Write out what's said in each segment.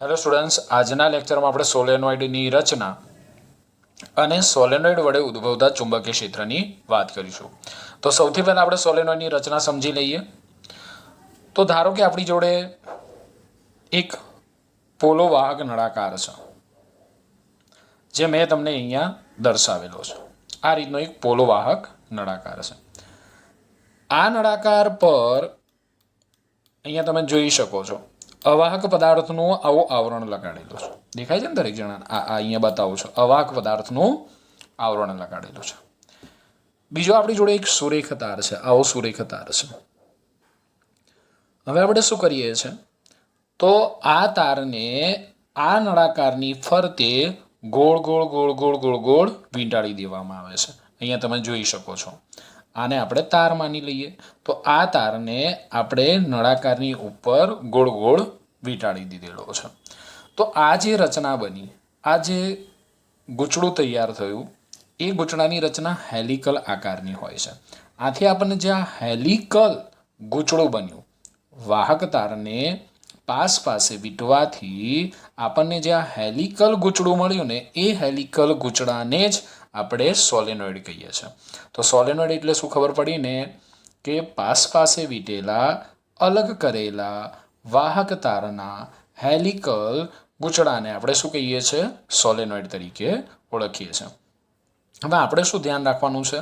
Hello students, આજના લેક્ચરમાં આપણે સોલેનોઇડની રચના અને સોલેનોઇડ વડે ઉદ્ભવતા ચુંબકીય ક્ષેત્રની વાત કરીશું. તો સૌથી પહેલા આપણે સોલેનોઇડની રચના સમજી લઈએ. તો ધારો કે આપણી જોડે એક પોલો વાહક નળાકાર છે, જે મેં તમને અહીંયા દર્શાવેલો છે. આ રીતનો એક પોલો વાહક નળાકાર છે. આ નળાકાર પર અહીંયા તમે જોઈ શકો છો અવાહક પદાર્થનું આવું આવરણ લગાડેલું છે. દેખાય છે ને દરેક જણા? આ અહીંયા બતાવું છું, અવાહક પદાર્થનું આવરણ લગાડેલું છે. બીજો આપણી જોડે એક સુરેખ તાર છે, આવો સુરેખ તાર છે. હવે આપણે શું કરીએ છીએ, તો આ તારને આ નળાકારની ફરતે ગોળ ગોળ ગોળ ગોળ ગોળ ગોળ વીંટાળી દેવામાં આવે છે. અહીંયા તમે જોઈ શકો છો. આને આપણે તાર માની લઈએ. તો આ તારને આપણે નળાકારની ઉપર ગોળ ગોળ વીંટાળી દીધેલો છે. તો આ જે રચના બની, આ જે ગૂંચળું તૈયાર થયું, એ ગૂંચળાની રચના હેલિકલ આકારની હોય છે. આથી આપણને જે આ હેલિકલ ગૂંચળું બન્યું, વાહક તારને પાસ પાસે વીંટવાથી આપણને જે આ હેલિકલ ગૂંચળું મળ્યું ને, એ હેલિકલ ગૂંચળાને જ આપણે સોલેનોઇડ કહીએ છીએ. તો સોલેનોઇડ એટલે શું ખબર પડી ને, કે પાસ પાસે વીંટેલા અલગ કરેલા વાહક તારના હેલિકલ ગૂંચળાને આપણે શું કહીએ છીએ? સોલેનોઇડ તરીકે ઓળખીએ છીએ. હવે આપણે શું ધ્યાન રાખવાનું છે,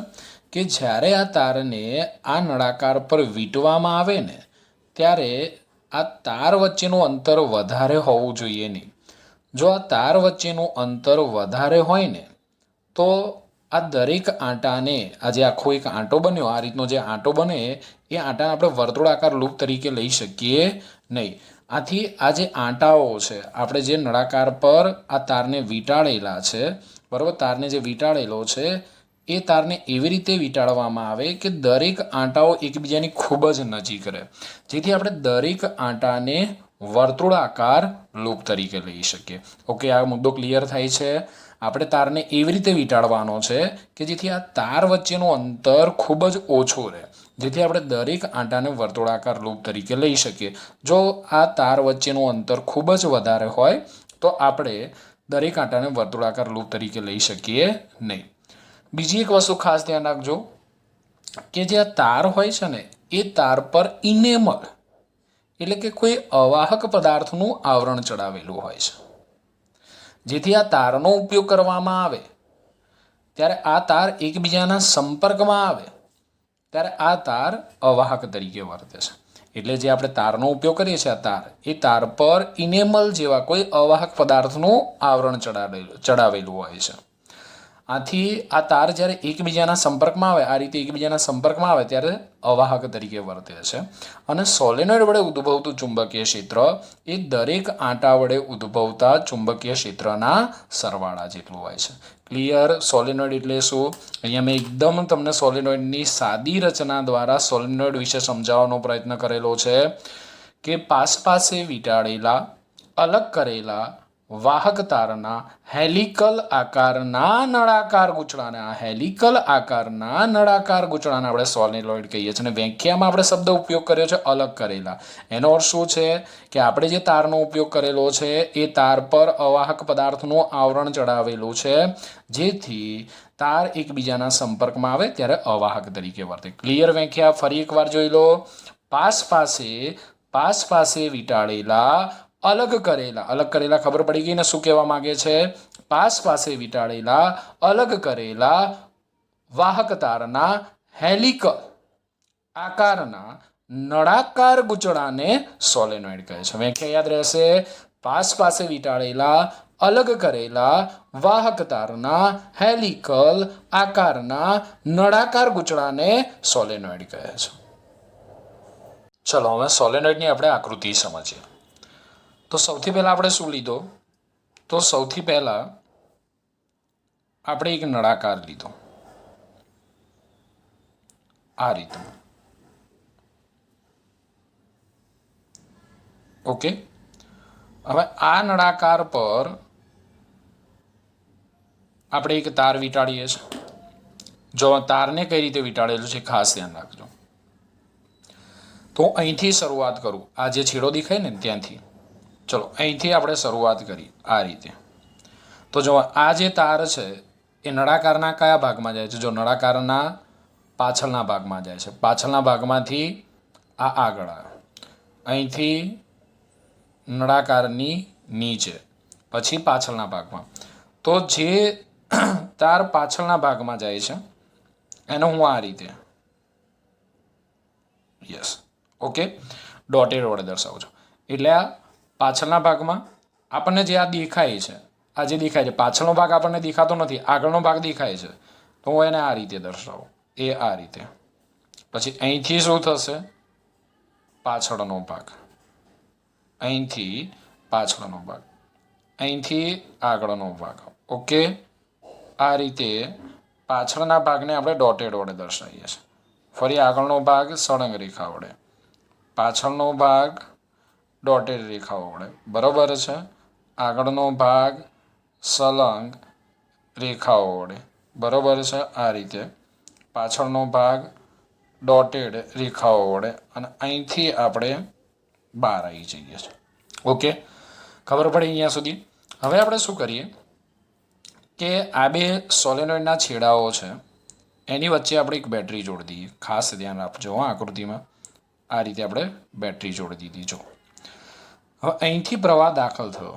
કે જ્યારે આ તારને આ નળાકાર પર વીંટવામાં આવે ને, ત્યારે આ તાર વચ્ચેનું અંતર વધારે હોવું જોઈએ નહીં. જો આ તાર વચ્ચેનું અંતર વધારે હોય ને, તો આ દરેક આંટાને, આ જે આખો એક આંટો બન્યો, આ રીતનો જે આંટો બને, એ આંટાને આપણે વર્તુળાકાર લૂપ તરીકે લઈ શકીએ નહીં. આથી આ જે આંટાઓ છે, આપણે જે નળાકાર પર આ તારને વીંટાળેલા છે, બરાબર, તારને જે વીંટાળેલો છે, એ તારને એવી રીતે વીંટાળવામાં આવે કે દરેક આંટાઓ એકબીજાની ખૂબ જ નજીક રહે, જેથી આપણે દરેક આંટાને વર્તુળાકાર લૂપ તરીકે લઈ શકીએ. ઓકે, આ મુદ્દો ક્લિયર થાય છે? આપણે તારને એવી રીતે વીંટાળવાનો છે કે જેથી આ તાર વચ્ચેનું અંતર ખૂબ જ ઓછું રહે, જેથી આપણે દરેક આંટાને વર્તુળાકાર લૂપ તરીકે લઈ શકીએ. જો આ તાર વચ્ચેનું અંતર ખૂબ જ વધારે હોય, તો આપણે દરેક આંટાને વર્તુળાકાર લૂપ તરીકે લઈ શકીએ નહીં. બીજી એક વસ્તુ ખાસ ધ્યાન રાખજો, કે જે આ તાર હોય છે ને, એ તાર પર ઇનેમલ એટલે કે કોઈ અવાહક પદાર્થનું આવરણ ચડાવેલું હોય છે. જેથી આ તારનો ઉપયોગ કરવામાં આવે ત્યારે આ તાર એકબીજાના સંપર્કમાં આવે ત્યારે આ તાર અવાહક તરીકે વર્તે છે. એટલે જે આપણે તારનો ઉપયોગ કરીએ છીએ, આ તાર, એ તાર પર ઇનેમલ જેવા કોઈ અવાહક પદાર્થનું આવરણ ચડાવેલું હોય છે. આથી આ તાર જ્યારે એકબીજાના સંપર્કમાં આવે, આ રીતે એકબીજાના સંપર્કમાં આવે, ત્યારે અવાહક તરીકે વર્તે છે. અને સોલેનોઇડ વડે ઉદ્ભવતું ચુંબકીય ક્ષેત્ર એ દરેક આંટા વડે ઉદ્ભવતા ચુંબકીય ક્ષેત્રના સરવાળા જેટલું હોય છે. ક્લિયર? સોલેનોઇડ એટલે શું? અહીંયા મેં એકદમ તમને સોલેનોઇડની સાદી રચના દ્વારા સોલેનોઇડ વિશે સમજાવવાનો પ્રયત્ન કરેલો છે, કે પાસે વીંટાળેલા અલગ કરેલા વાહક તારના હેલિકલ આકારના નળાકાર ગૂંચળાને, આ હેલિકલ આકારના નળાકાર ગૂંચળાને આપણે સોલેનોઇડ કહીએ છીએ. અને વ્યાખ્યામાં આપણે શબ્દ ઉપયોગ કર્યો છે અલગ કરેલા. એનો અર્થ શું છે, કે આપણે જે તારનો ઉપયોગ કરેલો છે, એ તાર પર અવાહક પદાર્થનું આવરણ ચડાવેલું છે, જેથી તાર એકબીજાના સંપર્કમાં આવે ત્યારે અવાહક તરીકે વર્તે. ક્લિયર વ્યાખ્યા ફરી એકવાર જોઈ લો. પાસ પાસે વીંટાળેલા અલગ કરેલા ખબર પડી ગઈ ને શું કહેવા માંગે છે? પાસ પાસે વીંટાળેલા અલગ કરેલા વાહક તારના હેલિકલ આકારના નળાકાર ગૂંચળાને સોલેનોઇડ કહે છે. વ્યાખ્યા યાદ રહેશે. પાસ પાસે વીંટાળેલા અલગ કરેલા વાહક તારના હેલિકલ આકારના નળાકાર ગૂંચળાને સોલેનોઇડ કહે છે. ચલો હવે સોલેનોઇડની આપણે આકૃતિ સમજીએ. તો સૌથી પહેલાં આપણે શું લીધો? તો સૌથી પહેલાં આપણે એક નળાકાર લીધો, આ રીતનું. ઓકે, હવે આ નળાકાર પર આપણે એક તાર વીંટાળીએ છીએ. જો તારને કઈ રીતે વીંટાળેલું છે ખાસ ધ્યાન રાખજો. તો અહીંથી શરૂઆત કરું, આ જે છેડો દેખાય ને ત્યાંથી ચલો અહીંથી આપણે શરૂઆત કરી આ રીતે. તો જો આ જે તાર છે એ નળાકારના કયા ભાગમાં જાય છે? જો નળાકારના પાછળના ભાગમાં જાય છે. પાછળના ભાગમાંથી આ આગળ આવ્યો, અહીંથી નળાકારની નીચે, પછી પાછળના ભાગમાં. તો જે તાર પાછળના ભાગમાં જાય છે એને હું આ રીતે યસ ઓકે ડોટેડ વડે દર્શાવું છું. એટલે આ પાછળના ભાગમાં આપણને જે આ દેખાય છે, આ જે દેખાય છે પાછળનો ભાગ આપણને દેખાતો નથી, આગળનો ભાગ દેખાય છે, તો હું એને આ રીતે દર્શાવું, એ આ રીતે. પછી અહીંથી શું થશે? પાછળનો ભાગ, અહીંથી પાછળનો ભાગ, અહીંથી આગળનો ભાગ. ઓકે, આ રીતે પાછળના ભાગને આપણે ડોટેડ વડે દર્શાવીએ છીએ. ફરી આગળનો ભાગ સળંગ રેખા વડે, પાછળનો ભાગ ડોટેડ રેખાઓ વડે, બરાબર છે. આગળનો ભાગ સળંગ રેખાઓ વડે, બરાબર છે. આ રીતે પાછળનો ભાગ ડોટેડ રેખાઓ વડે, અને અહીંથી આપણે બહાર આવી જઈએ છીએ. ઓકે, ખબર પડી અહીંયા સુધી? હવે આપણે શું કરીએ કે આ બે સોલેનોઇડના છેડાઓ છે એની વચ્ચે આપણે એક બેટરી જોડી દઈએ. ખાસ ધ્યાન આપજો આકૃતિમાં આ રીતે આપણે બેટરી જોડી દીધી. જો હવે અહીંથી પ્રવાહ દાખલ થયો,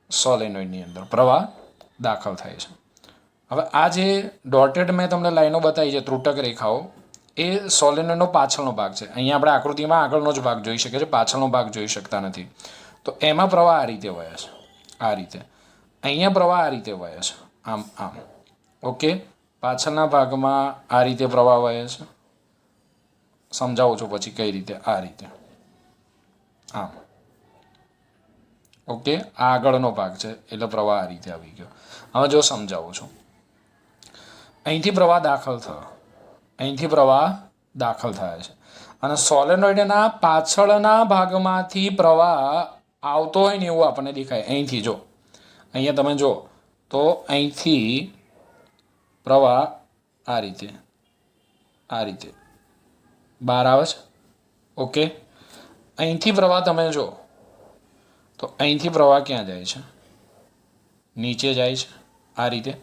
સોલેનોઇડની અંદર પ્રવાહ દાખલ થાય છે. હવે આ જે ડોટેડ મેં તમને લાઈનો બતાવી છે, ત્રુટક રેખાઓ, એ સોલેનોઇડનો પાછળનો ભાગ છે. અહીંયા આપણે આકૃતિમાં આગળનો જ ભાગ જોઈ શકીએ છીએ, પાછળનો ભાગ જોઈ શકતા નથી. તો એમાં પ્રવાહ આ રીતે વહે છે, આ રીતે. અહીંયા પ્રવાહ આ રીતે વહે છે, આમ આમ. ઓકે, પાછળના ભાગમાં આ રીતે પ્રવાહ વહે છે. સમજાવું છું પછી કઈ રીતે. આ રીતે આમ. ઓકે, આ આગળનો ભાગ છે એટલે પ્રવાહ આ રીતે આવી ગયો. હવે જો સમજાવું છું, અહીંથી પ્રવાહ દાખલ થયો, અહીંથી પ્રવાહ દાખલ થાય છે, અને સોલેનોઇડના પાછળના ભાગમાંથી પ્રવાહ આવતો હોય ને એવું આપણને દેખાય. અહીંથી જો, અહીંયા તમે જો તો અહીંથી પ્રવાહ આ રીતે બહાર આવે છે. ઓકે, અહીંથી પ્રવાહ તમે જો તો અહીંથી પ્રવાહ ક્યાં જાય છે? નીચે જાય છે, આ રીતે.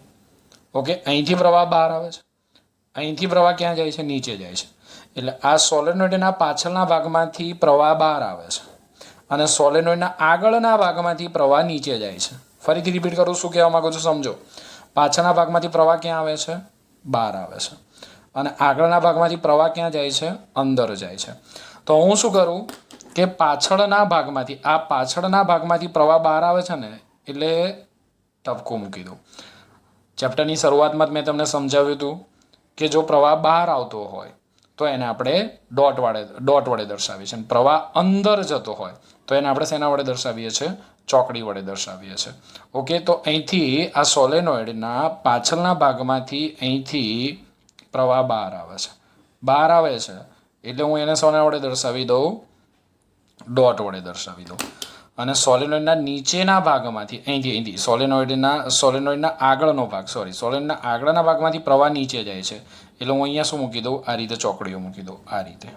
ઓકે, અહીંથી પ્રવાહ બહાર આવે છે, અહીંથી પ્રવાહ ક્યાં જાય છે? નીચે જાય છે. એટલે આ સોલેનોઇડના પાછળના ભાગમાંથી પ્રવાહ બહાર આવે છે, અને સોલેનોઇડના આગળના ભાગમાંથી પ્રવાહ નીચે જાય છે. ફરીથી રિપીટ કરું, શું કહેવા માગું છું સમજો. પાછળના ભાગમાંથી પ્રવાહ ક્યાં આવે છે? બહાર આવે છે, અને આગળના ભાગમાંથી પ્રવાહ ક્યાં જાય છે? અંદર જાય છે. તો હું શું કરું કે પાછળના ભાગમાંથી, આ પાછળના ભાગમાંથી પ્રવાહ બહાર આવે છે ને, એટલે ટપકું મૂકી દઉં. ચેપ્ટરની શરૂઆતમાં જ મેં તમને સમજાવ્યું હતું કે જો પ્રવાહ બહાર આવતો હોય તો એને આપણે ડોટ વડે દર્શાવીએ છીએ. પ્રવાહ અંદર જતો હોય તો એને આપણે શેના વડે દર્શાવીએ છીએ? ચોકડી વડે દર્શાવીએ છીએ. ઓકે, તો અહીંથી આ સોલેનોઇડના પાછળના ભાગમાંથી અહીંથી પ્રવાહ બહાર આવે છે. બહાર આવે છે એટલે હું એને શેના વડે દર્શાવી દઉં? ડોટ વડે દર્શાવી દઉં. અને સોલેનોઇડના નીચેના ભાગમાંથી, અહીંથી સોલેનોઇડના આગળનો ભાગ, સોલેનોઇડના આગળના ભાગમાંથી પ્રવાહ નીચે જાય છે. એટલે હું અહીંયા શું મૂકી દઉં? આ રીતે ચોકડીઓ મૂકી દઉં, આ રીતે,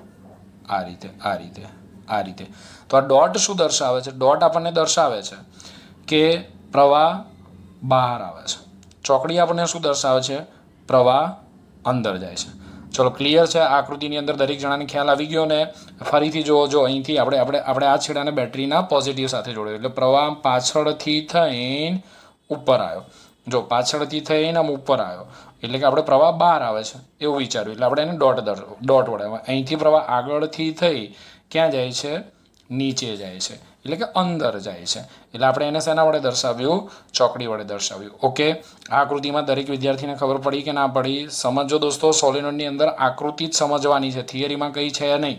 આ રીતે, આ રીતે, આ રીતે. તો આ ડોટ શું દર્શાવે છે? ડોટ આપણને દર્શાવે છે કે પ્રવાહ બહાર આવે છે. ચોકડી આપણને શું દર્શાવે છે? પ્રવાહ અંદર જાય છે. ચલો, ક્લિયર છે? આકૃતિની અંદર દરેક જણાને ખ્યાલ આવી ગયો ને? ફરીથી જો અહીંથી આપણે આ છેડાને બેટરીના પોઝિટિવ સાથે જોડ્યો, એટલે પ્રવાહ પાછળથી થઈને ઉપર આવ્યો. જો પાછળથી થઈને આમ ઉપર આવ્યો એટલે કે આપણે પ્રવાહ બહાર આવે છે એવું વિચાર્યું, એટલે આપણે એને ડોટ વડે. અહીંથી પ્રવાહ આગળથી થઈ ક્યાં જાય છે? નીચે જાય છે, એટલે કે અંદર જાય છે. એટલે આપણે એને શેના વડે દર્શાવ્યું? ચોકડી વડે દર્શાવ્યું. ઓકે, આ આકૃતિમાં દરેક વિદ્યાર્થીને ખબર પડી કે ના પડી? સમજો દોસ્તો, સોલેનોઇડની અંદર આકૃતિ જ સમજવાની છે, થિયરીમાં કંઈ છે નહીં.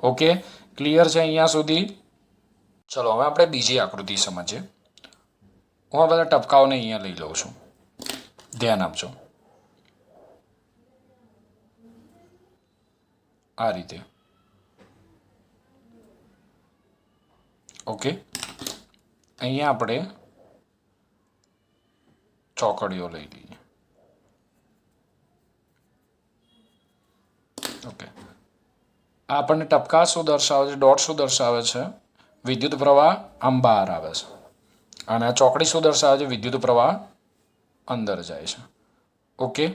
ઓકે, ક્લિયર છે અહીંયા સુધી? ચલો, હવે આપણે બીજી આકૃતિ સમજીએ. હું આ બધા ટપકાઓને અહીંયા લઈ લઉં છું, ધ્યાન આપજો. આ રીતે. ઓકે, અહીંયા આપણે ચોકડીઓ લઈ લઈએ. ઓકે, આ આપણને ટપકા શું દર્શાવે છે? ડોટ શું દર્શાવે છે? વિદ્યુત પ્રવાહ આમ બહાર આવે છે અને આ ચોકડી શું દર્શાવે છે? વિદ્યુત પ્રવાહ અંદર જાય છે. ઓકે,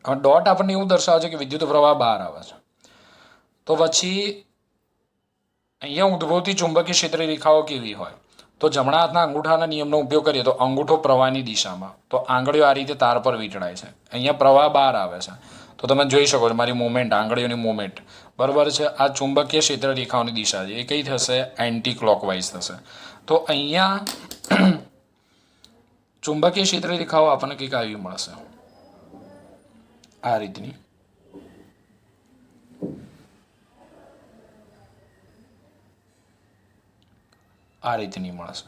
ડોટ આપણને એવું દર્શાવે છે કે વિદ્યુત પ્રવાહ બહાર આવે છે. તો પછી અહીંયા ઉદ્ભવતી ચુંબકીય ક્ષેત્ર રેખાઓ કેવી હોય? તો જમણા હાથના અંગૂઠાના નિયમનો ઉપયોગ કરીએ તો અંગૂઠો પ્રવાહની દિશામાં, તો આંગળીઓ આ રીતે તાર પર વીંટળાય છે. અહીંયા પ્રવાહ બહાર આવે છે, તો તમે જોઈ શકો છો મારી મુવમેન્ટ, આંગળીઓની મુવમેન્ટ, બરાબર છે. આ ચુંબકીય ક્ષેત્ર રેખાઓની દિશા છે, એ કઈ થશે? એન્ટી ક્લોકવાઇઝ થશે. તો અહીંયા ચુંબકીય ક્ષેત્ર રેખાઓ આપણને કંઈક આવી મળશે, આ રીતની. આ રીતની મળશે.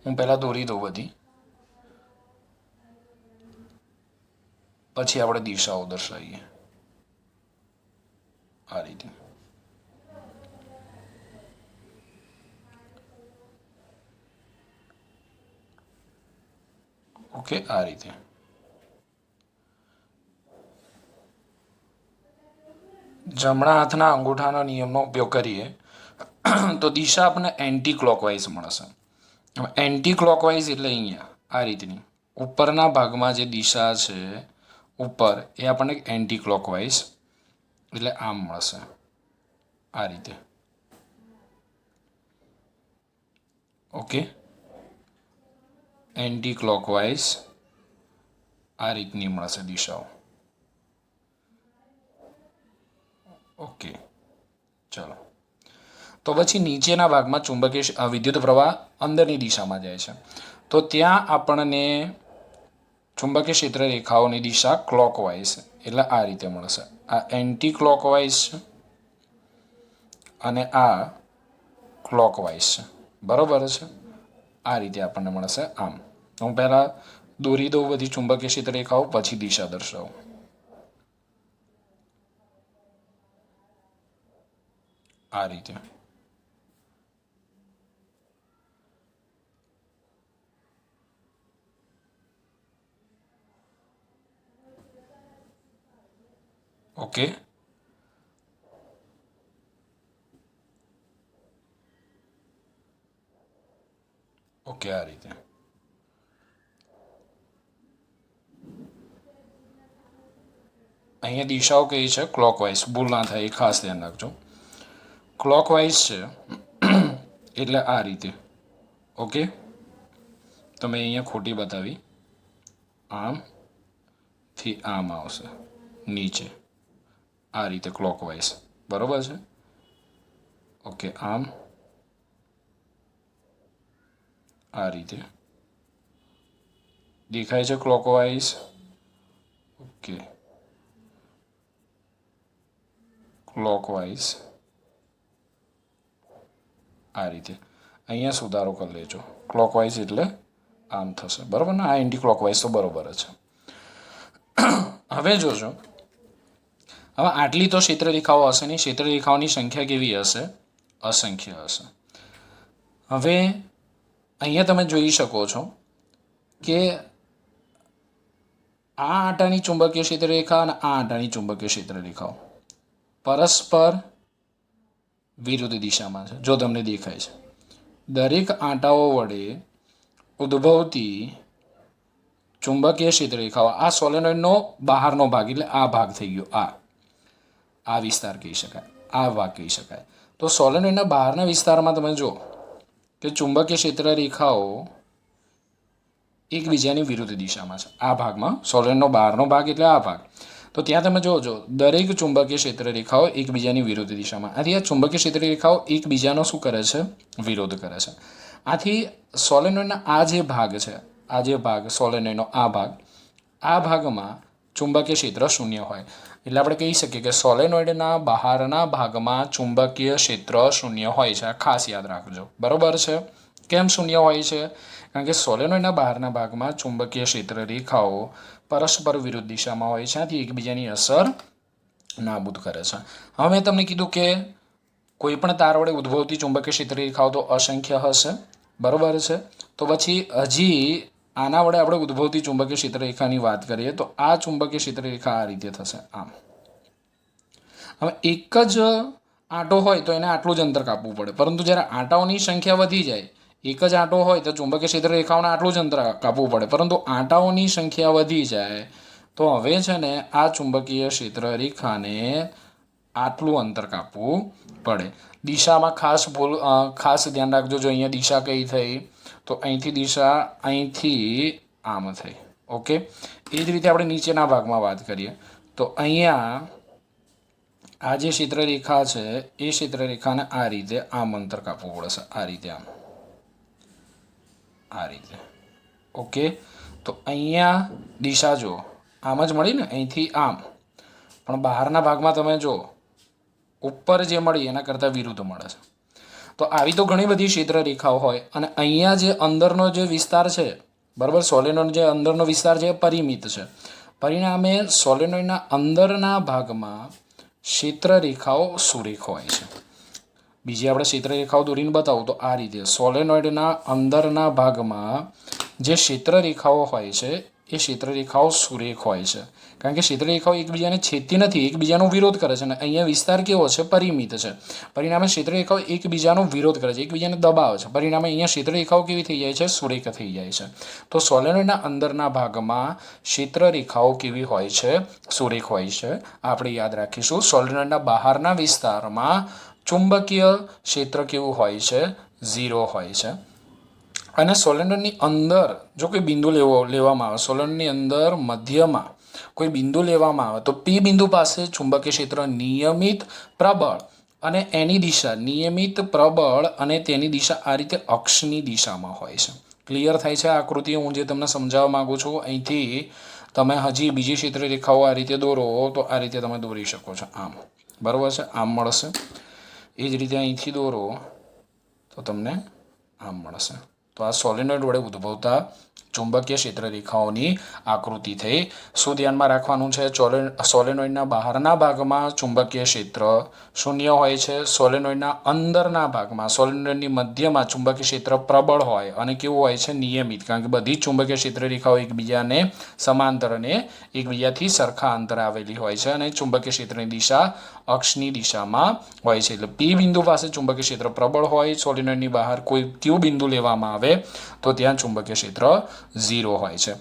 હું પહેલાં દોરી દઉં બધી, પછી આપણે દિશાઓ દર્શાવીએ આ રીતે. ઓકે, આ રીતે. જમણા હાથના અંગૂઠાના નિયમનો ઉપયોગ કરીએ તો દિશા આપણને એન્ટી ક્લોકવાઇઝ મળશે. એન્ટી ક્લોકવાઇઝ એટલે અહીંયા આ રીતની ઉપરના ભાગમાં જે દિશા છે ઉપર, એ આપણને એન્ટી ક્લોકવાઇઝ એટલે આમ મળશે, આ રીતે. ઓકે, એન્ટી ક્લોકવાઇઝ આ રીતની મળશે દિશાઓ. ઓકે, ચલો. તો પછી નીચેના ભાગમાં ચુંબકીય વિદ્યુત પ્રવાહ અંદરની દિશામાં જાય છે, તો ત્યાં આપણને ચુંબકીય ક્ષેત્ર રેખાઓની દિશા ક્લોકવાઇઝ એટલે આ રીતે મળશે. આ એન્ટી ક્લોકવાઇઝ છે અને આ ક્લોકવાઇઝ છે, બરાબર છે. આ રીતે આપણને મળશે આમ. હું પહેલાં દોરી દઉં બધી ચુંબકીય ક્ષેત્ર રેખાઓ, પછી દિશા દર્શાવું. આ રીતે. ઓકે, ઓકે, આ રીતે. અહીંયા દિશાઓ કઈ છે? ક્લોકવાઇઝ. ભૂલ ના થાય એ ખાસ ધ્યાન રાખજો. ક્લોકવાઇઝ છે એટલે આ રીતે. ઓકે, તો મેં અહીંયા ખોટી બતાવી. આમથી આમ આવશે નીચે, આ રીતે ક્લોકવાઇઝ, બરાબર છે. ઓકે, આમ આ રીતે દેખાય છે ક્લોકવાઇઝ. ઓકે, ક્લોકવાઇઝ આ રીતે. અહીંયા સુધારો કરી લેજો. ક્લોકવાઇઝ એટલે આમ થશે, બરાબર ને. આ એન્ટી ક્લોકવાઇઝ તો બરાબર છે. હવે જોજો, હવે આટલી તો ક્ષેત્ર રેખાઓ હશે નહીં. ક્ષેત્ર રેખાઓની સંખ્યા કેવી હશે? અસંખ્ય હશે. હવે અહીંયા તમે જોઈ શકો છો કે આ આંટાની ચુંબકીય ક્ષેત્ર રેખા અને આ આંટાની ચુંબકીય ક્ષેત્ર રેખાઓ પરસ્પર વિરુદ્ધ દિશામાં છે. જો તમને દેખાય છે, દરેક આંટાઓ વડે ઉદ્ભવતી ચુંબકીય ક્ષેત્ર રેખાઓ, આ સોલેનોઇડનો બહારનો ભાગ એટલે આ ભાગ થઈ ગયો, આ વિસ્તાર કહી શકાય, આ ભાગ કહી શકાય. તો સોલેનોઇડના બહારના વિસ્તારમાં તમે જો કે ચુંબકીય ક્ષેત્ર રેખાઓ એકબીજાની વિરુદ્ધ દિશામાં છે. આ ભાગમાં સોલેનોઇડનો બહારનો ભાગ એટલે આ ભાગ. તો ત્યાં તમે જોજો દરેક ચુંબકીય ક્ષેત્ર રેખાઓ એકબીજાની વિરુદ્ધ દિશામાં. આથી આ ચુંબકીય ક્ષેત્ર રેખાઓ એકબીજાનો શું કરે છે? વિરોધ કરે છે. આથી સોલેનોઇડના આ જે ભાગ છે, આ જે ભાગ સોલેનોઇડનો આ ભાગમાં ચુંબકીય ક્ષેત્ર શૂન્ય હોય. એટલે આપણે કહી શકીએ કે સોલેનોઇડના બહારના ભાગમાં ચુંબકીય ક્ષેત્ર શૂન્ય હોય છે. આ ખાસ યાદ રાખજો, બરાબર છે. કેમ શૂન્ય હોય છે? કારણ કે સોલેનોઇડના બહારના ભાગમાં ચુંબકીય ક્ષેત્ર રેખાઓ પરસ્પર વિરુદ્ધ દિશામાં હોય છે, આથી એકબીજાની અસર નાબૂદ કરે છે. હવે મેં તમને કીધું કે કોઈ પણ તાર વડે ઉદ્ભવતી ચુંબકીય ક્ષેત્ર રેખાઓ તો અસંખ્ય હશે, બરાબર છે. તો પછી હજી આના વડે આપણે ઉદ્ભવતી ચુંબકીય ક્ષેત્ર રેખાની વાત કરીએ તો આ ચુંબકીય ક્ષેત્ર રેખા આ રીતે થશે, આમ. હવે એક જ આંટો હોય તો એને આટલું જ અંતર કાપવું પડે, પરંતુ જ્યારે આંટાઓની સંખ્યા વધી જાય, એક જ આંટો હોય તો ચુંબકીય ક્ષેત્ર રેખાઓને આટલું જ અંતર કાપવું પડે, પરંતુ આંટાઓની સંખ્યા વધી જાય તો હવે છે ને આ ચુંબકીય ક્ષેત્ર રેખાને આટલું અંતર કાપવું પડે. દિશામાં ખાસ ધ્યાન રાખજો. જો અહીંયા દિશા કઈ થઈ તો અહીંથી દિશા અહીંથી આમ થઈ. ઓકે, એ જ રીતે આપણે નીચેના ભાગમાં વાત કરીએ તો અહીંયા આ જે ક્ષેત્રરેખા છે એ ક્ષેત્રરેખાને આ રીતે આમ અંતર કાપવું પડશે, આ રીતે આ રીતે. ઓકે, તો અહીંયા દિશા જો આમ જ મળી ને, અહીંથી આમ, પણ બહારના ભાગમાં તમે જો ઉપર જે મળી એના કરતાં વિરુદ્ધ મળે છે. તો આવી તો ઘણી બધી ક્ષેત્રરેખાઓ હોય અને અહીંયા જે અંદરનો જે વિસ્તાર છે, બરાબર, સોલેનોઇડ જે અંદરનો વિસ્તાર છે એ પરિમિત છે. પરિણામે સોલેનોઇડના અંદરના ભાગમાં ક્ષેત્રરેખાઓ સુરેખ હોય છે. બીજી આપણે ક્ષેત્રરેખાઓ દોરીને બતાવું તો આ રીતે સોલેનોઇડના અંદરના ભાગમાં જે ક્ષેત્રરેખાઓ હોય છે એ ક્ષેત્રરેખાઓ સુરેખ હોય છે, કારણ કે ક્ષેત્રરેખાઓ એકબીજાને છેદતી નથી, એકબીજાનો વિરોધ કરે છે. અને અહીંયા વિસ્તાર કેવો છે? પરિમિત છે. પરિણામે ક્ષેત્રરેખાઓ એકબીજાનો વિરોધ કરે છે, એકબીજાને દબાવે છે. પરિણામે અહીંયા ક્ષેત્રરેખાઓ કેવી થઈ જાય છે? સુરેખ થઈ જાય છે. તો સોલેનોઇડના અંદરના ભાગમાં ક્ષેત્રરેખાઓ કેવી હોય છે? સુરેખ હોય છે. આપણે યાદ રાખીશું. સોલેનોઇડના બહારના વિસ્તારમાં ચુંબકીય ક્ષેત્ર કેવું હોય છે? 0 હોય છે. અને સોલેનોઇડની અંદર જો કોઈ બિંદુ લેવામાં આવે, સોલેનોઇડની અંદર મધ્યમાં કોઈ બિંદુ લેવામાં આવે તો પી બિંદુ પાસે ચુંબકીય ક્ષેત્ર નિયમિત, પ્રબળ અને એની દિશા નિયમિત, પ્રબળ અને તેની દિશા આ રીતે અક્ષની દિશામાં હોય છે. ક્લિયર થાય છે આ આકૃતિ હું જે તમને સમજાવવા માંગુ છું? અહીંથી તમે હજી બીજી ક્ષેત્રરેખાઓ આ રીતે દોરો તો આ રીતે તમે દોરી શકો છો, આમ, બરાબર છે, આમ મળશે. એ જ રીતે અહીંથી દોરો તો તમને આમ મળશે. તો આ સોલેનોઇડ વડે ઉદ્ભવતા ચુંબકીય ક્ષેત્રરેખાઓની આકૃતિ થઈ. શું ધ્યાનમાં રાખવાનું છે? સોલેનોઇડના બહારના ભાગમાં ચુંબકીય ક્ષેત્ર 0 હોય છે. સોલેનોઇડના અંદરના ભાગમાં, સોલેનોઇડની મધ્યમાં ચુંબકીય ક્ષેત્ર પ્રબળ હોય અને કેવું હોય છે? નિયમિત, કારણ કે બધી ચુંબકીય ક્ષેત્રરેખાઓ એકબીજાને સમાંતર અને એકબીજાથી સરખા અંતરે આવેલી હોય છે અને ચુંબકીય ક્ષેત્રની દિશા અક્ષની દિશામાં હોય છે. એટલે પી બિંદુ પાસે ચુંબકીય ક્ષેત્ર પ્રબળ હોય, સોલેનોઇડની બહાર કોઈ ક્યુ બિંદુ લેવામાં આવે તો ત્યાં ચુંબકીય ક્ષેત્ર 0 હોય છે.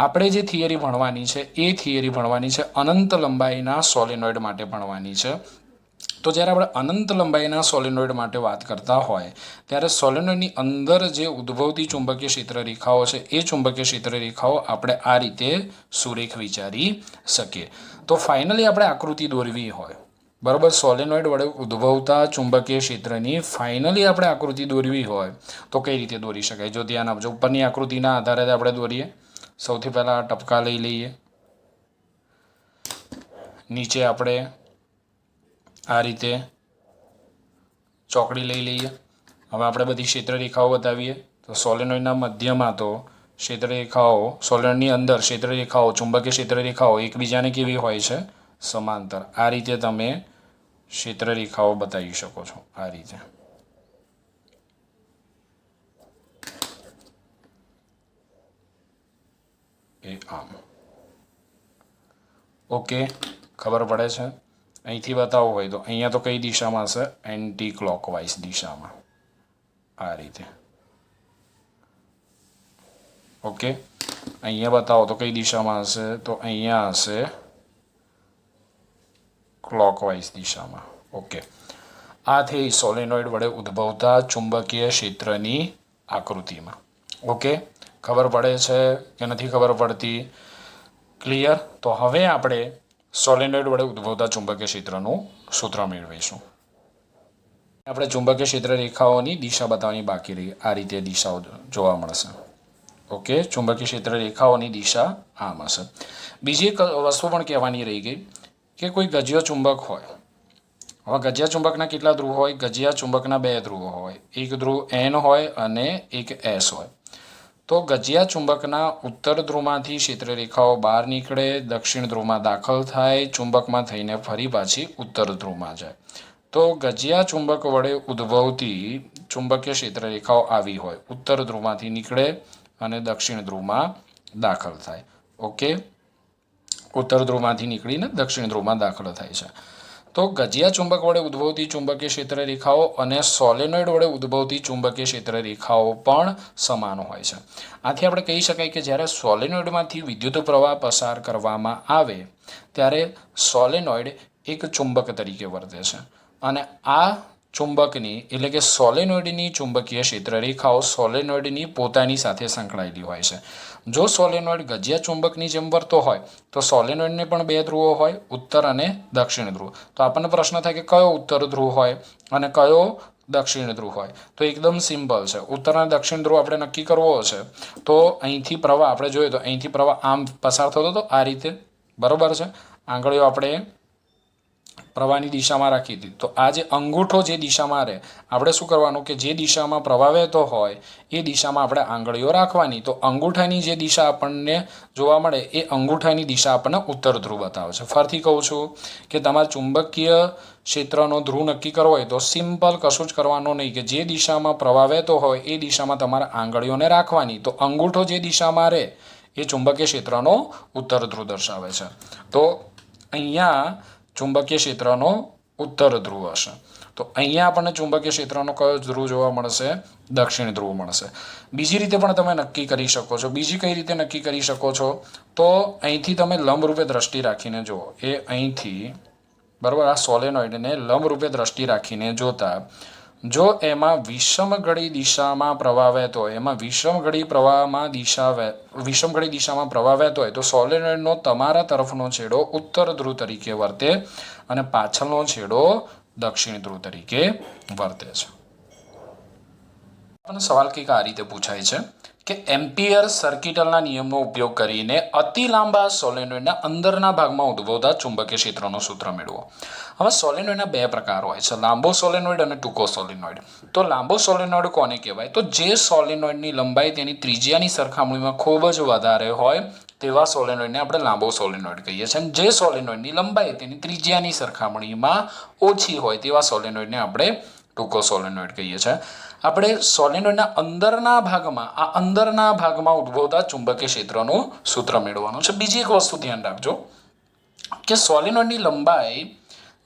આપણે જે થિયરી ભણવાની છે એ થિયરી ભણવાની છે અનંત લંબાઈના સોલેનોઇડ માટે ભણવાની છે. તો જ્યારે આપણે અનંત લંબાઈના સોલેનોઇડ માટે વાત કરતા હોય ત્યારે સોલેનોઇડની અંદર જે ઉદ્ભવતી ચુંબકીય ક્ષેત્રરેખાઓ છે એ ચુંબકીય ક્ષેત્રરેખાઓ આપણે આ રીતે સુરેખ વિચારી શકીએ. તો ફાઇનલી આપણે આકૃતિ દોરવી હોય, બરાબર, સોલેનોઇડ વડે ઉદ્ભવતા ચુંબકીય ક્ષેત્રની ફાઇનલી આપણે આકૃતિ દોરવી હોય તો કઈ રીતે દોરી શકાય? જો ધ્યાન આપજો. ઉપરની આકૃતિના આધારે આપણે દોરીએ. સૌથી પહેલાં ટપકા લઈ લઈએ. નીચે આપણે આ રીતે ચોકડી લઈ લઈએ. હવે આપણે બધી ક્ષેત્રરેખાઓ બતાવીએ. તો સોલેનોઇડના મધ્યમાં તો ક્ષેત્રરેખાઓ, સોલેનોઇડની અંદર ક્ષેત્રરેખાઓ, ચુંબકીય ક્ષેત્રરેખાઓ એકબીજાને કેવી હોય છે? સમાંતર. આ રીતે તમે ક્ષેત્રરેખાઓ બતાવી શકો છો, આ રીતે. આમ. ઓકે, ખબર પડે છે? અહીંથી બતાવવું હોય તો અહીંયા તો કઈ દિશામાં હશે? એન્ટી ક્લોકવાઇઝ દિશામાં, આ રીતે. ઓકે, અહીંયા બતાવો તો કઈ દિશામાં હશે? તો અહીંયા હશે ક્લોકવાઇઝ દિશામાં. ઓકે, આ થઈ સોલેનોઇડ વડે ઉદ્ભવતા ચુંબકીય ક્ષેત્રની આકૃતિમાં. ઓકે, ખબર પડે છે કે નથી ખબર પડતી? ક્લિયર? તો હવે આપણે સોલેનોઇડ વડે ઉદ્ભવતા ચુંબકીય ક્ષેત્રનું સૂત્ર મેળવીશું. આપણે ચુંબકીય ક્ષેત્રરેખાઓની દિશા બતાવવાની બાકી રહી. આ રીતે દિશાઓ જોવા મળશે. ઓકે, ચુંબકીય ક્ષેત્રરેખાઓની દિશા આમ હશે. બીજી એક વસ્તુ પણ કહેવાની રહી ગઈ કે કોઈ ગજ્ય ચુંબક હોય. હવે ગજ્યા ચુંબકના કેટલા ધ્રુવ હોય? ગજ્યા ચુંબકના 2 ધ્રુવો હોય. એક ધ્રુવ N હોય અને એક S હોય. તો ગજ્યા ચુંબકના ઉત્તર ધ્રુવમાંથી ક્ષેત્રરેખાઓ બહાર નીકળે, દક્ષિણ ધ્રુવમાં દાખલ થાય, ચુંબકમાં થઈને ફરી પાછી ઉત્તર ધ્રુવમાં જાય. તો ગજ્યા ચુંબક વડે ઉદ્ભવતી ચુંબકીય ક્ષેત્રરેખાઓ આવી હોય. ઉત્તર ધ્રુવમાંથી નીકળે અને દક્ષિણ ધ્રુવમાં દાખલ થાય. ઓકે, ઉત્તર ધ્રુવમાંથી નીકળીને દક્ષિણ ધ્રુવમાં દાખલ થાય છે. તો ગજિયા ચુંબક વડે ઉદ્ભવતી ચુંબકીય ક્ષેત્ર રેખાઓ અને સોલેનોઇડ વડે ઉદ્ભવતી ચુંબકીય ક્ષેત્ર રેખાઓ પણ સમાન હોય છે. આથી આપણે કહી શકાય કે જ્યારે સોલેનોઇડમાંથી વિદ્યુત પ્રવાહ પસાર કરવામાં આવે ત્યારે સોલેનોઇડ એક ચુંબક તરીકે વર્તે છે અને આ ચુંબકની એટલે કે સોલેનોઇડની ચુંબકીય ક્ષેત્ર રેખાઓ સોલેનોઇડની પોતાની સાથે સંકળાયેલી હોય છે. જો સોલેનોઇડ ગજિયા ચુંબકની જેમ વર્તો હોય તો સોલેનોઇડને પણ બે ધ્રુવો હોય, ઉત્તર અને દક્ષિણ ધ્રુવ. તો આપણને પ્રશ્ન થાય કે કયો ઉત્તર ધ્રુવ હોય અને કયો દક્ષિણ ધ્રુવ હોય. તો એકદમ સિમ્પલ છે. ઉત્તર અને દક્ષિણ ધ્રુવ આપણે નક્કી કરવો છે તો અહીંથી પ્રવાહ આપણે જોઈએ તો અહીંથી પ્રવાહ આમ પસાર થતો હતો આ રીતે, બરોબર છે. આંગળીઓ આપણે પ્રવાહની દિશામાં રાખી દીધી. તો આ જે અંગૂઠો જે દિશામાં રહે, આપણે શું કરવાનું કે જે દિશામાં પ્રવાહ વહેતો હોય એ દિશામાં આપણે આંગળીઓ રાખવાની. તો અંગૂઠાની જે દિશા આપણને જોવા મળે એ અંગૂઠાની દિશા આપણને ઉત્તર ધ્રુવ બતાવે છે. ફરીથી કહું છું કે તમારે ચુંબકીય ક્ષેત્રનો ધ્રુવ નક્કી કરવો હોય તો સિમ્પલ કશું જ કરવાનું નહીં કે જે દિશામાં પ્રવાહ વહેતો હોય એ દિશામાં તમારે આંગળીઓને રાખવાની. તો અંગૂઠો જે દિશામાં રહે એ ચુંબકીય ક્ષેત્રનો ઉત્તર ધ્રુવ દર્શાવે છે. તો અહીંયા ચુંબકીય ક્ષેત્રનો ઉત્તર ધ્રુવ હશે. તો અહીંયા આપણને ચુંબકીય ક્ષેત્રનો કયો ધ્રુવ જોવા મળશે? દક્ષિણ ધ્રુવ મળશે. બીજી રીતે પણ તમે નક્કી કરી શકો છો. બીજી કઈ રીતે નક્કી કરી શકો છો? તો અહીંથી તમે લંબરૂપે દ્રષ્ટિ રાખીને જુઓ. એ અહીંથી બરાબર આ સોલેનોઇડને લંબરૂપે દ્રષ્ટિ રાખીને જોતા જો એમાં વિષમઘડી દિશામાં પ્રવાહ વહેતો હોય, એમાં વિષમઘડી દિશામાં પ્રવાહ વહેતો હોય તો સોલેનોઇડનો તમારા તરફનો છેડો ઉત્તર ધ્રુવ તરીકે વર્તે અને પાછળનો છેડો દક્ષિણ ધ્રુવ તરીકે વર્તે છે. આપણને સવાલ કંઈક આ રીતે પૂછાય છે કે એમ્પિયર સર્કિટલના નિયમનો ઉપયોગ કરીને અતિ લાંબા સોલેનોઇડના અંદરના ભાગમાં ઉદ્ભવતા ચુંબકીય ક્ષેત્રનું સૂત્ર મેળવો. હવે સોલેનોઇડના બે પ્રકાર હોય છે, લાંબો સોલેનોઇડ અને ટૂંકો સોલેનોઇડ. તો લાંબો સોલેનોઇડ કોને કહેવાય? તો જે સોલેનોઇડની લંબાઈ તેની ત્રિજ્યાની સરખામણીમાં ખૂબ જ વધારે હોય તેવા સોલેનોઇડને આપણે લાંબો સોલેનોઇડ કહીએ છીએ. અને જે સોલેનોઇડની લંબાઈ તેની ત્રિજ્યાની સરખામણીમાં ઓછી હોય તેવા સોલેનોઇડને આપણે ટૂંકો સોલેનોઇડ કહીએ છીએ. આપણે સોલેનોઇડના અંદરના ભાગમાં ઉદ્ભવતા ચુંબકીય ક્ષેત્રનું સૂત્ર મેળવવાનું છે. બીજી એક વસ્તુ ધ્યાન રાખજો કે સોલેનોઇડની લંબાઈ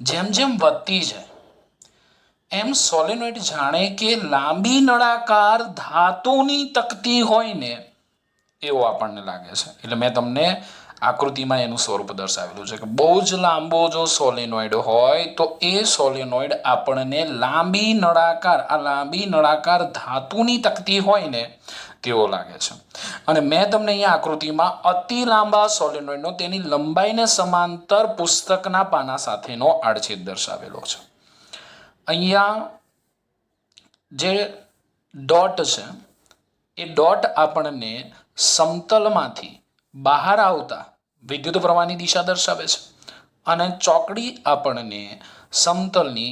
જેમ જેમ વધતી જાય એમ સોલેનોઇડ જાણે કે લાંબી નળાકાર ધાતુની તકતી હોય ને એવું આપણને લાગે છે. એટલે મેં તમને આકૃતિમાં એનું સ્વરૂપ દર્શાવેલું છે કે બહુ જ લાંબો જો સોલેનોઇડ હોય તો એ સોલેનોઇડ આપણને લાંબી નળાકાર ધાતુની તકતી હોય ને તેવો લાગે છે. અને મેં તમને અહીંયા આકૃતિમાં અતિ લાંબા સોલેનોઇડનો તેની લંબાઈને સમાંતર પુસ્તકના પાના સાથેનો આડછેદ દર્શાવેલો છે. અહીંયા જે ડોટ છે એ ડોટ આપણને સમતલમાંથી બહાર આવતા વિદ્યુત પ્રવાહની દિશા દર્શાવે છે અને ચોકડી આપણને સમતલની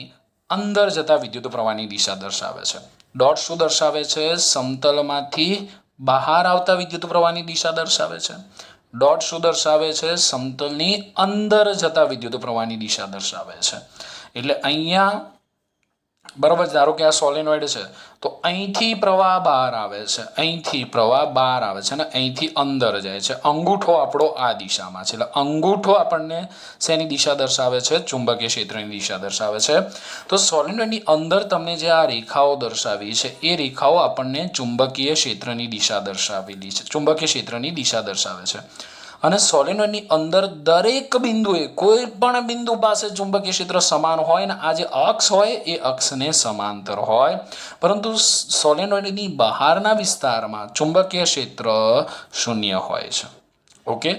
અંદર જતા વિદ્યુત પ્રવાહની દિશા દર્શાવે છે. ડોટ શું દર્શાવે છે? સમતલમાંથી બહાર આવતા વિદ્યુત પ્રવાહની દિશા દર્શાવે છે. ડોટ શું દર્શાવે છે? સમતલની અંદર જતા વિદ્યુત પ્રવાહની દિશા દર્શાવે છે. એટલે અહીંયા બરાબર, ધારો કે આ સોલેનોઇડ છે તો અહીંથી પ્રવાહ બહાર આવે છે, અહીંથી પ્રવાહ બહાર આવે છે અને અહીંથી અંદર જાય છે. અંગૂઠો આપણો આ દિશામાં છે. એટલે અંગૂઠો આપણને શેની દિશા દર્શાવે છે? ચુંબકીય ક્ષેત્રની દિશા દર્શાવે છે. તો સોલેનોઇડની અંદર તમને જે આ રેખાઓ દર્શાવી છે એ રેખાઓ આપણને ચુંબકીય ક્ષેત્રની દિશા દર્શાવેલી છે, ચુંબકીય ક્ષેત્રની દિશા દર્શાવે છે. અને સોલેનોઇડની અંદર દરેક બિંદુએ કોઈ પણ બિંદુ પાસે ચુંબકીય ક્ષેત્ર સમાન હોય ને આ જે અક્ષ હોય એ અક્ષને સમાંતર હોય, પરંતુ સોલેનોઇડની બહારના વિસ્તારમાં ચુંબકીય ક્ષેત્ર શૂન્ય હોય છે. ઓકે,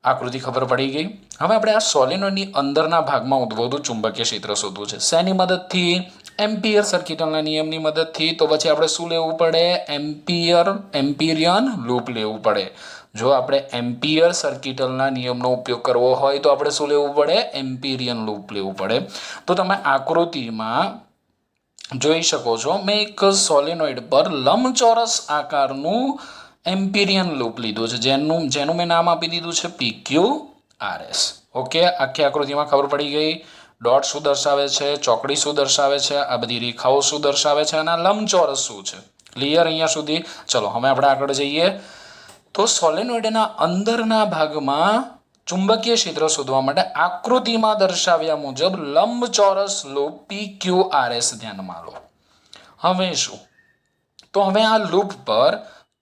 આકૃતિ ખબર પડી ગઈ. હવે આપણે આ સોલેનોઇડની અંદરના ભાગમાં ઉદ્ભવતું ચુંબકીય ક્ષેત્ર શોધવું છે. શેની મદદથી? એમ્પિયર સર્કિટલના નિયમની મદદથી. તો પછી આપણે શું લેવું પડે? એમ્પિરિયન લૂપ લેવું પડે. જો આપણે એમ્પિયર સર્કિટલના નિયમનો ઉપયોગ કરવો હોય તો આપણે શું લેવું પડે? એમ્પિરિયન લૂપ લેવું પડે. તો તમે આકૃતિમાં જોઈ શકો છો મેં એક સોલેનોઇડ પર લંબચોરસ આકારનું એમ્પિરિયન લૂપ લીધું છે જેનું મેં નામ આપી દીધું છે PQRS. ઓકે, આખી આકૃતિમાં ખબર પડી ગઈ. ડોટ શું દર્શાવે છે, ચોકડી શું દર્શાવે છે, આ બધી રેખાઓ શું દર્શાવે છે અને આ લંબચોરસ શું છે. ક્લિયર અહીંયા સુધી? ચલો હવે આપણે આગળ જઈએ. તો સોલેનોઇડના અંદરના ભાગમાં ચુંબકીય ક્ષેત્ર શોધવા માટે આકૃતિમાં દર્શાવ્યા મુજબ લંબચોરસ લૂપ PQRS ધ્યાનમાં લો. હવે શું? તો હવે આ લૂપ પર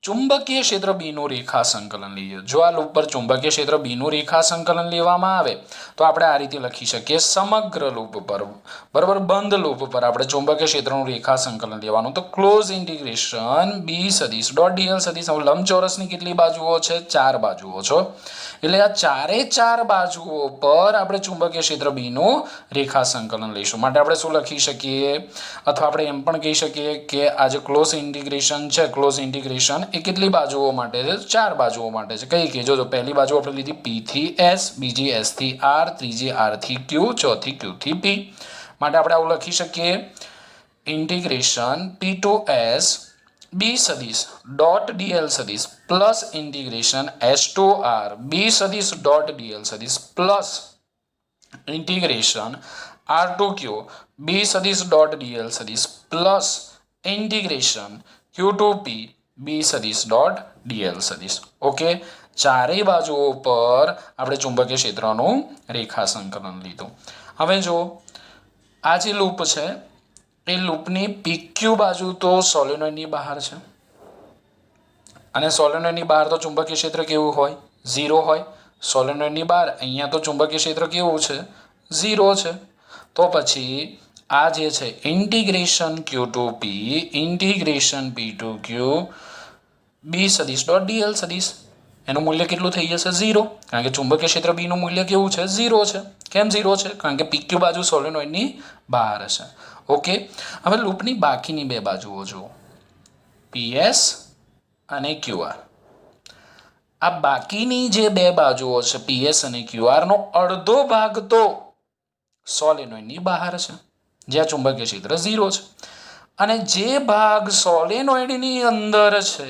ચુંબકીય ક્ષેત્ર B નું રેખા સંકલન લઈએ. જો આ લૂપ પર ચુંબકીય ક્ષેત્ર B નું રેખા સંકલન લેવામાં આવે તો આપણે આ રીતે લખી શકીએ. સમગ્ર લૂપ પર, બરાબર, બંધ લૂપ પર આપણે ચુંબકીય ક્ષેત્રનું રેખા સંકલન લેવાનું. તો ક્લોઝ ઇન્ટિગ્રેશન B સદિશ ડોટ dl સદિશ. હવે લંબચોરસની કેટલી બાજુઓ છે? 4 બાજુઓ છે. એટલે આ 4 બાજુઓ પર આપણે ચુંબકીય ક્ષેત્ર B નું રેખા સંકલન લઈશું. માટે આપણે શું લખી શકીએ? અથવા આપણે એમ પણ કહી શકીએ કે આ જે ક્લોઝ ઇન્ટિગ્રેશન છે, ક્લોઝ ઇન્ટિગ્રેશન એ કેટલી બાજુઓ માટે છે? 4 બાજુઓ માટે છે. કઈ કઈ? જો પહેલી બાજુ આપણે લીધી P થી S, બીજી S થી R, ત્રીજી R થી Q, ચોથી Q થી P. માટે આપણે આવું લખી શકીએ integration P to S B સદિશ ડોટ dl સદિશ plus integration S to R B સદિશ ડોટ dl સદિશ plus integration R to Q B સદિશ ડોટ dl સદિશ plus integration Q to P B સદિશ ડોટ dl સદિશ. Okay, ચારેય બાજુઓ પર આપણે ચુંબકીય ક્ષેત્રનું રેખા સંકલન લીધું. હવે જો આ જે લૂપ છે એ લૂપની PQ બાજુ તો સોલેનોઇડની બહાર છે, અને સોલેનોઇડની બહાર તો ચુંબકીય ક્ષેત્ર કેવું હોય? 0 હોય. સોલેનોઇડની બહાર અહીંયા તો ચુંબકીય ક્ષેત્ર કેવું છે? 0 છે. તો પછી આ જે છે integration Q to P, integration P to Q B સદિશ ડોટ dl સદિશ, એનું મૂલ્ય કેટલું થઈ જશે? 0. કારણ કે ચુંબકીય ક્ષેત્ર B નું મૂલ્ય કેવું છે? 0 છે. કેમ 0 છે? કારણ કે PQ બાજુ સોલેનોઇડની બહાર છે. ઓકે, હવે લૂપની બાકીની બે બાજુઓ જુઓ, PS અને QR. આ બાકીની જે બે બાજુઓ છે PS અને QR નો અડધો ભાગ તો સોલેનોઇડની બહાર છે, જ્યાં ચુંબકીય ક્ષેત્ર 0 છે. અને જે ભાગ સોલેનોઇડની અંદર છે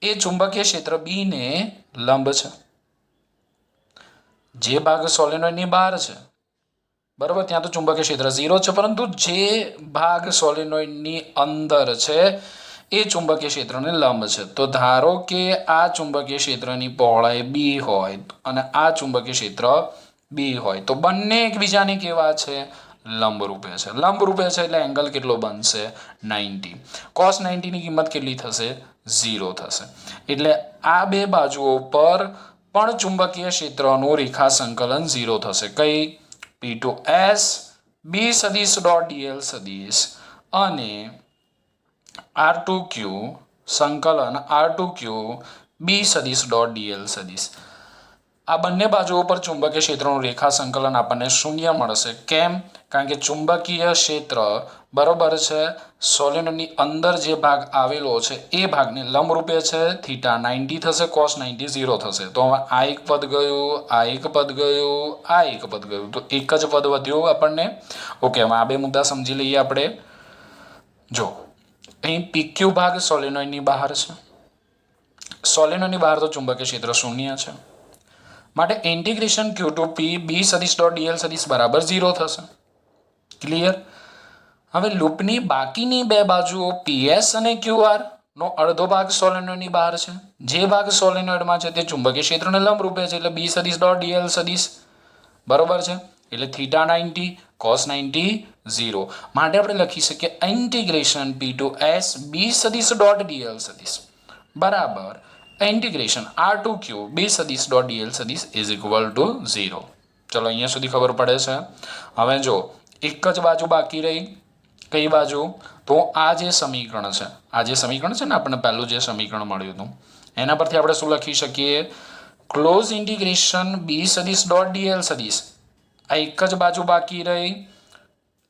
એ ચુંબકીય ક્ષેત્ર B ને લંબ છે. જે ભાગ સોલેનોઇડની બહાર છે, બરાબર, ત્યાં તો ચુંબકીય ક્ષેત્ર 0 છે, પરંતુ જે ભાગ સોલેનોઇડની અંદર છે એ ચુંબકીય ક્ષેત્રને લંબ છે. તો ધારો કે આ ચુંબકીય ક્ષેત્રની પહોળાઈ B હોય અને આ ચુંબકીય ક્ષેત્ર B હોય, તો બંને એકબીજાને કેવા છે? લંબરૂપે છે. લંબરૂપે છે એટલે એંગલ કેટલો બનશે? 90. cos 90 ની કિંમત કેટલી થશે? 0 થશે. એટલે આ બે બાજુઓ પર પણ ચુંબકીય ક્ષેત્રનું રેખા સંકલન 0 થશે. કઈ? P to S B સદિશ ડોટ dl સદિશ અને R to Q સંકલન R to Q B સદિશ ડોટ dl સદિશ. આ બંને બાજુઓ પર ચુંબકીય ક્ષેત્રનું રેખા સંકલન આપણને 0 મળશે. કેમ? કારણ કે ચુંબકીય ક્ષેત્ર, બરોબર છે, સોલેનોઇડની અંદર જે ભાગ આવેલો છે એ ભાગને લંબરૂપે છે. થીટા 90 થશે, cos 90 0 થશે. તો હવે આ એક પદ ગયું, આ એક પદ ગયું, આ એક પદ ગયું, તો એક જ પદ વધ્યું આપણને. ઓકે, હવે આ બે મુદ્દા સમજી લઈએ આપણે. જો અહીં PQ ભાગ સોલેનોઇડની બહાર છે, સોલેનોઇડની બહાર તો ચુંબકીય ક્ષેત્ર 0 છે. માટે integration Q to P B સદિશ ડોટ dl સદિશ બરાબર 0 થશે. ક્લિયર? હવે લૂપની બાકીની બે બાજુઓ PS અને QR નો અડધો ભાગ સોલેનોઇડની બહાર છે. જે ભાગ સોલેનોઇડમાં છે તે ચુંબકીય ક્ષેત્રને લંબરૂપે છે, એટલે B સદિશ ડોટ dl સદિશ, બરોબર છે. એટલે થીટા 90 cos 90 0. માટે આપણે લખી શકીએ integration P to S B સદિશ ડોટ dl સદિશ બરાબર integration R to Q B સદિશ ડોટ dl સદિશ ઇઝ ઇક્વલ ટુ 0. ચલો અહીંયા સુધી ખબર પડે છે. હવે જો એક જ બાજુ બાકી રહી. કઈ બાજુ? તો આ જે સમીકરણ છે, આ જે સમીકરણ છે ને આપણને પહેલું જે સમીકરણ મળ્યું હતું એના પરથી આપણે શું લખી શકીએ? ક્લોઝ ઇન્ટિગ્રેશન B સદિશ ડોટ dl સદિશ, આ એક જ બાજુ બાકી રહી,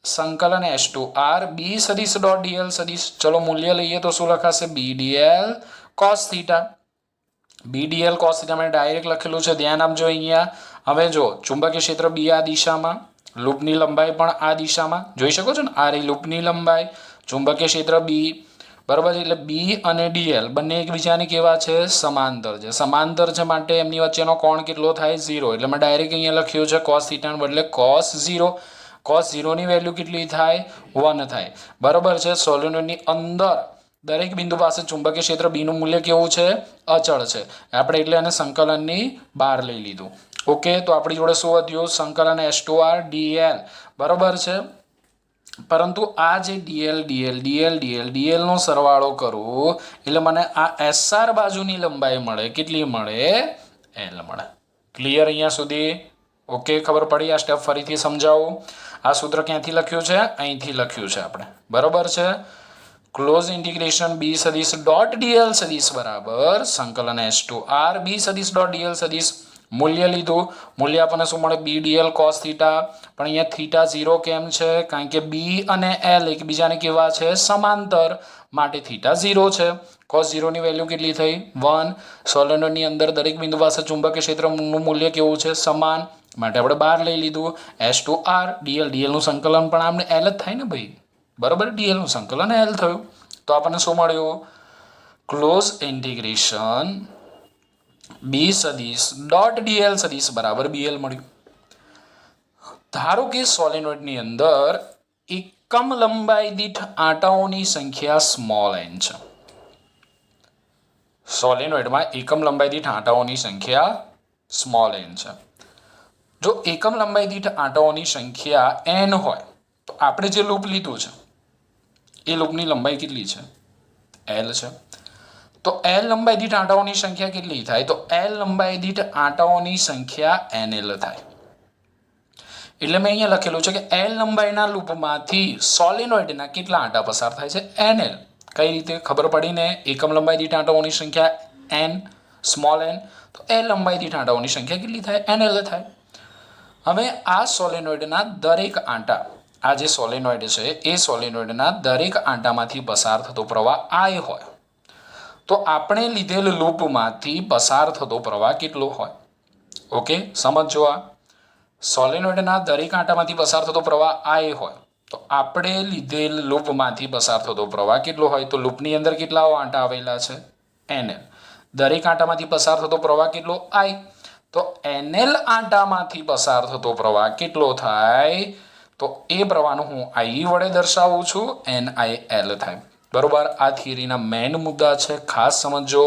સંકલન S to R B સદિશ ડોટ dl સદિશ. ચલો મૂલ્ય લઈએ તો શું લખાશે? B dl cos theta. B dl cos theta મેં ડાયરેક્ટ લખેલું છે, ધ્યાન આપજો અહીંયા. હવે જો ચુંબકીય ક્ષેત્ર B આ દિશામાં, લૂપની લંબાઈ પણ આ દિશામાં જોઈ શકો છો ને, આ રહી લૂપની લંબાઈ, ચુંબકીય ક્ષેત્ર B, બરાબર છે. એટલે B અને dl બંને એકબીજાની કેવા છે? સમાંતર છે. સમાંતર છે માટે એમની વચ્ચેનો કોણ કેટલો થાય? 0. એટલે મેં ડાયરેક્ટ અહીંયા લખ્યું છે cos થીટાને બદલે cos 0. cos 0 ની વેલ્યુ કેટલી થાય? 1 થાય, બરાબર છે. સોલેનોઇડની અંદર દરેક બિંદુ પાસે ચુંબકીય ક્ષેત્ર બીનું મૂલ્ય કેવું છે? અચળ છે. આપણે એટલે એને સંકલનની બહાર લઈ લીધું. ઓકે, તો આપણી જોડે શું વધ્યું? સંકલન S2R dl. બરોબર છે. પરંતુ આ જે dl નો સરવાળો કરું એટલે મને આ SR બાજુની લંબાઈ મળે. કેટલી મળે? L મળે. ક્લિયર અહીંયા સુધી? ઓકે, ખબર પડી? આ સ્ટેપ ફરીથી સમજાવું. આ સૂત્ર ક્યાંથી લખ્યું છે? અહીંથી લખ્યું છે આપણે. બરોબર છે. ક્લોઝ ઇન્ટિગ્રેશન બી સદિશ ડોટ ડીએલ સદિશ બરાબર સંકલન S2R બી સદિશ ડોટ ડીએલ સદિશ. મૂલ્ય લીધું. મૂલ્ય આપણને શું મળે? બી ડીએલ કોસ થીટા. પણ અહીંયા થીટા 0 કેમ છે? કારણ કે બી અને એલ એકબીજાને કેવા છે? સમાંતર. માટે થીટા 0 છે. કોસ 0 ની વેલ્યુ કેટલી થઈ? 1. સોલેનોઇડની અંદર દરેક બિંદુ પાસે ચુંબકીય ક્ષેત્રનું મૂલ્ય કેવું છે? સમાન. માટે આપણે બહાર લઈ લીધું. S2R ડીએલ નું સંકલન પણ આપણે એલ જ થાય ને ભાઈ. બરાબર, ડીએલ નું સંકલન એલ થયું. તો આપણને શું મળ્યું? ક્લોઝ ઇન્ટિગ્રેશન બી સદિશ ડોટ ડીએલ સદિશ બરાબર બીએલ મળ્યું. ધારો કે સોલેનોઇડની અંદર એકમ લંબાઈ દીઠ આંટાઓની સંખ્યા સ્મોલ n છે. સોલેનોઇડમાં એકમ લંબાઈ દીઠ આંટાઓની સંખ્યા સ્મોલ n છે. જો એકમ લંબાઈ દીઠ આંટાઓની સંખ્યા n હોય તો આપણે જે લૂપ લીધું છે એ લૂપની લંબાઈ કેટલી છે? L છે. તો L લંબાઈ દીઠ આંટાઓની સંખ્યા કેટલી થાય? તો L લંબાઈ દીઠ આંટાઓની સંખ્યા NL થાય. એટલે મેં અહીંયા લખેલું છે કે L લંબાઈના લૂપમાંથી સોલેનોઇડના કેટલા આંટા પસાર થાય છે? NL. કઈ રીતે? ખબર પડી ને? એકમ લંબાઈ દીઠ આંટાઓની સંખ્યા n સ્મોલ n. તો L લંબાઈ દીઠ આંટાઓની સંખ્યા કેટલી થાય? NL થાય. હવે આ સોલેનોઇડના દરેક આંટા, આ જે સોલેનોઇડ છે એ સોલેનોઇડના દરેક આંટામાંથી પસાર થતો પ્રવાહ I હોય તો આપણે લીધેલ લૂપમાંથી પસાર થતો પ્રવાહ કેટલો હોય? ઓકે, સમજો. આ સોલેનોઇડના દરેક આંટામાંથી પસાર થતો પ્રવાહ I હોય તો આપણે લીધેલ લૂપમાંથી પસાર થતો પ્રવાહ કેટલો હોય? તો લૂપની અંદર કેટલા આંટા આવેલા છે? NL. દરેક આંટામાંથી પસાર થતો પ્રવાહ કેટલો? I. તો NL આંટામાંથી પસાર થતો પ્રવાહ કેટલો થાય? તો એ પ્રવાહનું હું I વડે દર્શાવું છું. NIL થાય. બરોબર. આ થિયરીના મેઇન મુદ્દા છે. ખાસ સમજો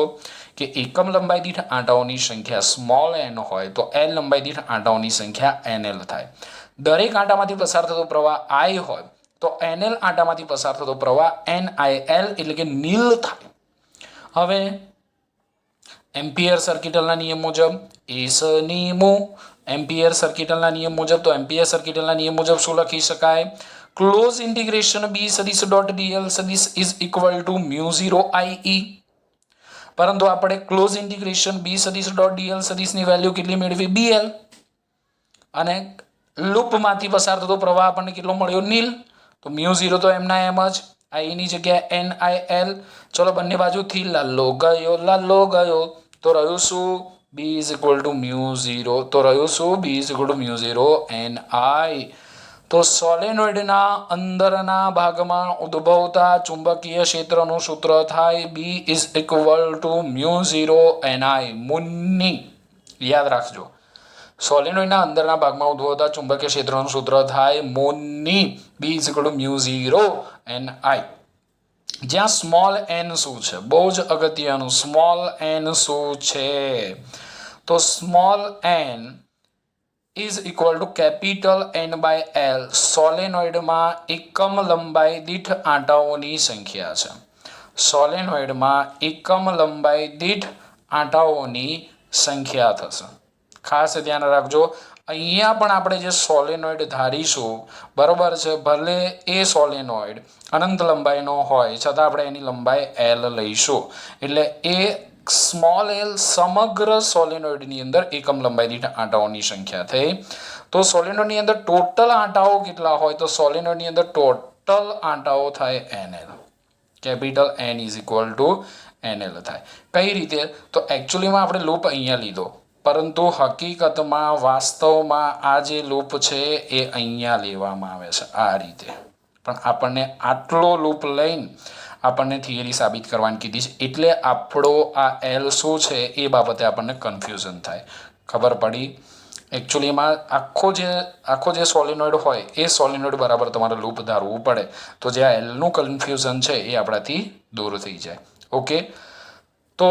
કે એકમ લંબાઈ દીઠ આંટાઓની સંખ્યા સ્મોલ n હોય તો L લંબાઈ દીઠ આંટાઓની સંખ્યા NL થાય. દરેક આંટામાંથી પસાર થતો પ્રવાહ I હોય તો NL આંટામાંથી પસાર થતો પ્રવાહ NIL એટલે કે નીલ થાય. હવે એમ્પિયર સર્કિટલના નિયમ મુજબ એમ્પિયર સર્કિટલના નિયમ મુજબ તો એમ્પિયર સર્કિટલના નિયમ મુજબ શું લખી શકાય? ક્લોઝ ઇન્ટિગ્રેશન બી સદિશ ડોટ ડીએલ સદિશ is equal two mu 0 IE. પરંતુ આપણે ક્લોઝ ઇન્ટિગ્રેશન બી સદિશ ડોટ ડીએલ સદિશની વેલ્યુ કેટલી મેળવી? BL. અને લૂપમાંથી પસાર થતો પ્રવાહ આપણને કેટલો મળ્યો? નીલ. તો મ્યુ 0 તો એમના એમ જ, I ની જગ્યાએ NIL. ચલો બંને બાજુથી લાલો ગયો તો રહ્યું શું? B is equal two mu 0. તો રહ્યું શું? B is equal two mu 0 NI. તો સોલેનોઇડના અંદરના ભાગમાં ઉદ્ભવતા ચુંબકીય ક્ષેત્રનું સૂત્ર થાય B is equal two mu 0 NI. મુન્ની યાદ રાખજો. સોલેનોઇડના અંદરના ભાગમાં ઉદ્ભવતા ચુંબકીય ક્ષેત્રનું સૂત્ર થાય મુન્ની B is equal two mu 0 NI. જ્યાં સ્મોલ n શું છે? બહુ જ અગત્યનું. સ્મોલ n શું છે? તો small n is equal to capital N by L. સોલેનોઇડમાં એકમ લંબાઈ દીઠ આંટાઓની સંખ્યા છે. સોલેનોઇડમાં એકમ લંબાઈ દીઠ આંટાઓની સંખ્યા થશે. ખાસ ધ્યાન રાખજો. અહીંયા પણ આપણે જે સોલેનોઇડ ધારીશું, બરોબર છે, ભલે એ સોલેનોઇડ અનંત લંબાઈનો હોય છતાં આપણે એની લંબાઈ L લઈશું. એટલે એ સ્મોલ l સમગ્ર સોલેનોઇડની અંદર એકમ લંબાઈ દીઠ આંટાઓની સંખ્યા થઈ. તો સોલેનોઇડની અંદર ટોટલ આંટાઓ કેટલા હોય? તો સોલેનોઇડની અંદર ટોટલ આંટાઓ થાય NL. Capital N is equal two NL થાય. કઈ રીતે? તો એકચ્યુઅલીમાં આપણે લૂપ અહીંયા લીધો, પરંતુ હકીકતમાં વાસ્તવમાં આ જે લૂપ છે એ અહીંયા લેવામાં આવે છે આ રીતે. પણ આપણને આટલો લૂપ લઈને આપણને થિયરી સાબિત કરવાની કીધી છે. એટલે આપણો આ L શું છે એ બાબતે આપણને કન્ફ્યુઝન થાય. ખબર પડી? એકચ્યુઅલીમાં આખો જે સોલેનોઇડ હોય એ સોલેનોઇડ બરાબર તમારે લૂપ ધારવું પડે. તો જે આ Lનું કન્ફ્યુઝન છે એ આપણાથી દૂર થઈ જાય. ઓકે, તો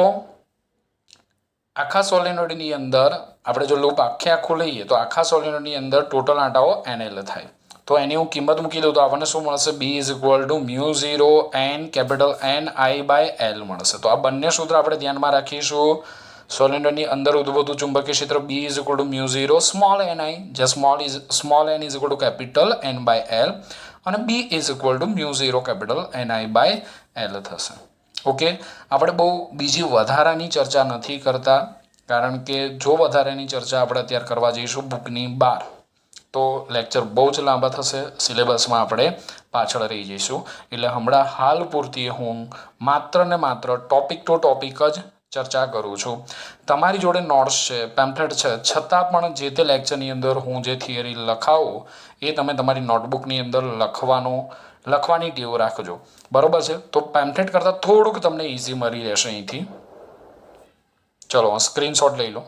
આખા સોલેનોઇડની અંદર આપણે જો લૂપ આખું લઈએ તો આખા સોલેનોઇડની અંદર ટોટલ આંટાઓ NL થાય. તો એની હું કિંમત મૂકી દઉં તો આપણને શું મળશે? B is equal to μ0 n capital NI/L મળશે. તો આ બંને સૂત્ર આપણે ધ્યાનમાં રાખીશું. સોલેનોઇડની અંદર ઉદ્ભવતું ચુંબકીય ક્ષેત્ર B is equal to μ0 small ni, જ્યાં small n is equal to capital N/L અને B ઇઝ ઇક્વલ ટુ μ0 કેપિટલ NI/L થશે. ઓકે, આપણે બહુ બીજી વધારાની ચર્ચા નથી કરતા, કારણ કે જો વધારાની ચર્ચા આપણે અત્યારે કરવા જઈશું બુકની બહાર તો લેક્ચર બહુ જ લાંબા થશે, સિલેબસમાં આપણે પાછળ રહી જઈશું. એટલે હમણાં હાલ પૂરતી હું માત્ર ને માત્ર ટોપિક ટુ ટોપિક જ ચર્ચા કરું છું. તમારી જોડે નોટ્સ છે, પેમ્ફલેટ છે, છતાં પણ જે તે લેક્ચરની અંદર હું જે થિયરી લખાવું એ તમે તમારી નોટબુકની અંદર લખવાની ટેવ રાખજો. બરોબર છે? તો પેમ્ફલેટ કરતાં થોડુંક તમને ઇઝી મળી રહેશે અહીંથી. ચલો સ્ક્રીનશોટ લઈ લો.